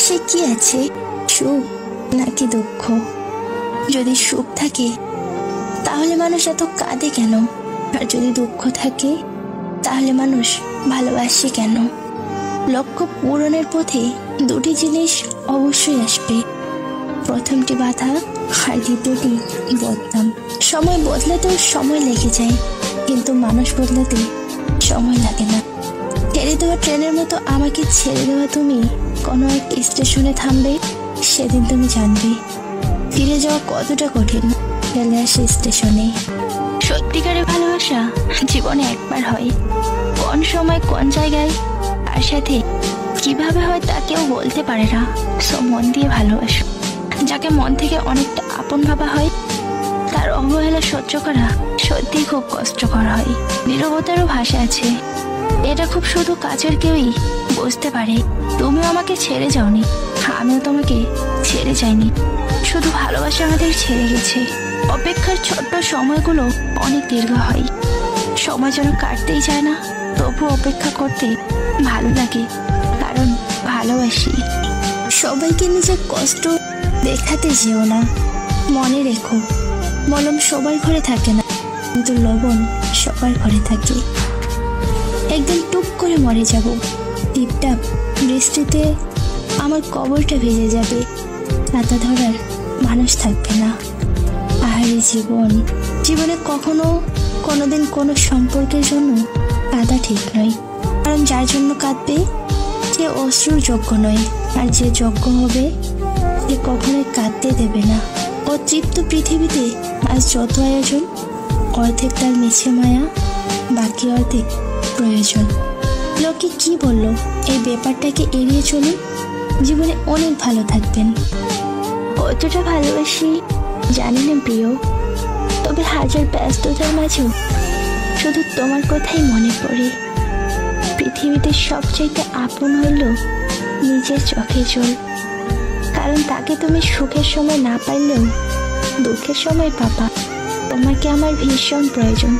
ভালোবাসায় কি আছে, সুখ নাকি দুঃখ? যদি সুখ থাকে তাহলে মানুষ এত কাঁদে কেন? আর যদি দুঃখ থাকে তাহলে মানুষ ভালোবাসে কেন? লক্ষ্য পূরণের পথে দুটি জিনিস অবশ্যই আসবে, প্রথমটি বাধা আর দ্বিতীয়টি বদনাম। সময় বদলাতেও সময় লেগে যায়, কিন্তু মানুষ বদলাতে সময় লাগে না। ছেড়ে দেওয়া ট্রেনের মতো আমাকে ছেড়ে দেওয়া তুমি কোনো এক স্টেশনে থামবে, সেদিন তুমি জানবে ফিরে যাওয়া কতটা কঠিন। ফেলে আসে স্টেশনে। সত্যিকারের ভালোবাসা জীবনে একবার হয়, কোন সময় কোন জায়গায় তার সাথে কিভাবে হয় তা কেউ বলতে পারে না। সব মন দিয়ে ভালোবাসো। যাকে মন থেকে অনেকটা আপন ভাবা হয় তার অবহেলা সহ্য করা সত্যি খুব কষ্টকর হয়। নীরবতারও ভাষা আছে, এটা খুব শুধু কাছের কেউই বুঝতে পারে। তুমিও আমাকে ছেড়ে যাওনি, আমিও তোমাকে ছেড়ে যাইনি, শুধু ভালোবাসা আমাদের ছেড়ে গেছে। অপেক্ষার ছোট্ট সময়গুলো অনেক দীর্ঘ হয়, সময় যেন কাটতেই চায় না, তবু অপেক্ষা করতে ভালো লাগে, কারণ ভালোবাসি। সবাইকে নিজের কষ্ট দেখাতে যেও না, মনে রেখো মলম সবার ঘরে থাকে না, কিন্তু লবণ সবার ঘরে থাকে। একদিন টুক করে মরে যাব, টিপটাপ বৃষ্টিতে আমার কবরটা ভেজে যাবে, ছাতা ধরার মানুষ থাকবে না। আহারে জীবন, জীবনে কখনো কোনোদিন কোনো সম্পর্কের জন্য কাঁদা ঠিক নয়, কারণ যার জন্য কাঁদবে সে অশ্রুর যোগ্য নয়, আর যে যোগ্য হবে সে কখনোই কাঁদতে দেবে না। অতৃপ্ত পৃথিবীতে আজ যত আয়োজন, অর্ধেক তার মিছে মায়া, বাকি অর্ধেক প্রয়োজন। লোকে কি বললো এই ব্যাপারটাকে এড়িয়ে চলুন, জীবনে অনেক ভালো থাকবেন। কতটা ভালোবাসি জানি না প্রিয়, তবে হাজার ব্যস্ততার মাঝেও শুধু তোমার কথাই মনে পড়ে। পৃথিবীতে সবচাইতে আপন হইল নিজের চোখে জল, কারণ তাকে তুমি সুখের সময় না পাইলেও দুঃখের সময় পাবা। তোমাকে আমার ভীষণ প্রয়োজন,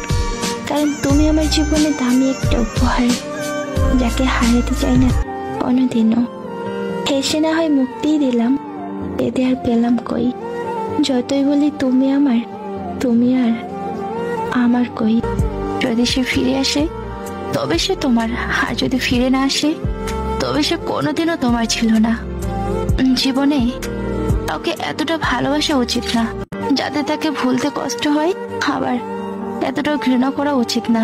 কারণ তুমি আমার জীবনে দামি একটা উপহার, যাকে হারাতে চাই না কোনোদিনও। হেসে না হয় মুক্তিই দিলাম, এতে আর পেলাম কই। যতই বলি তুমি আমার, তুমি আর আমার কই। যদি সে ফিরে আসে তবে সে তোমার, আর যদি ফিরে না আসে তবে সে কোনোদিনও তোমার ছিল না। জীবনে কাউকে এতটা ভালোবাসা উচিত না যাতে তাকে ভুলতে কষ্ট হয়, আবার এতটা ঘৃণা করা উচিত না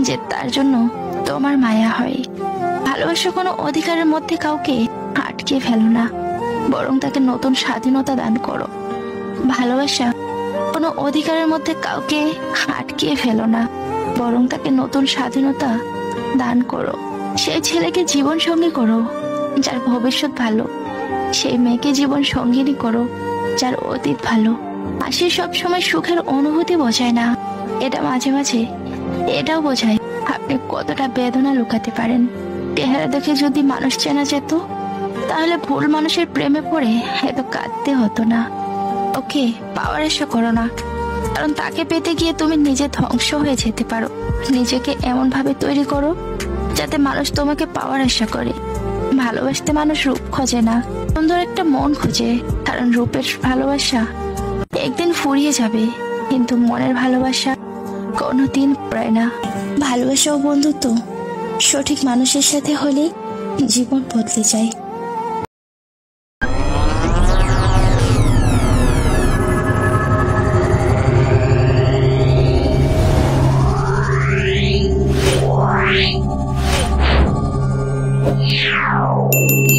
যে তার জন্য তোমার মায়া হয়। ভালোবাসা কোনো অধিকারের মধ্যে কাউকে আটকে ফেলো না, বরং তাকে নতুন স্বাধীনতা দান করো। ভালোবাসা কোনো অধিকারের মধ্যে কাউকে আটকে ফেলো না, বরং তাকে নতুন স্বাধীনতা দান করো। সেই ছেলেকে জীবন সঙ্গী করো যার ভবিষ্যৎ ভালো, সেই মেয়েকে জীবন সঙ্গিনী করো যার অতীত ভালো। হাসি সব সময় সুখের অনুভূতি বোঝায় না, এটা মাঝে মাঝে এটাও বোঝায় আপনি কতটা বেদনা লুকাতে পারেন। চেহারা দেখে যদি মানুষ চেনা যেত তাহলে ভুল মানুষের প্রেমে পড়ে এত কাঁদতে হতো না। ওকে পাওয়ার আশা করো না, কারণ তাকে পেতে গিয়ে তুমি নিজে ধ্বংস হয়ে যেতে পারো। নিজেকে এমন ভাবে তৈরি করো যাতে মানুষ তোমাকে পাওয়ার আশা করে। ভালোবাসতে মানুষ রূপ খোঁজে না, সুন্দর একটা মন খোঁজে, কারণ রূপের ভালোবাসা একদিন ফুরিয়ে যাবে, কিন্তু মনের ভালোবাসা কোনোদিন ফুরায় না। ভালোবাসা ও বন্ধুত্ব সঠিক মানুষের সাথে হলে জীবন বদলে যায়। Yeah.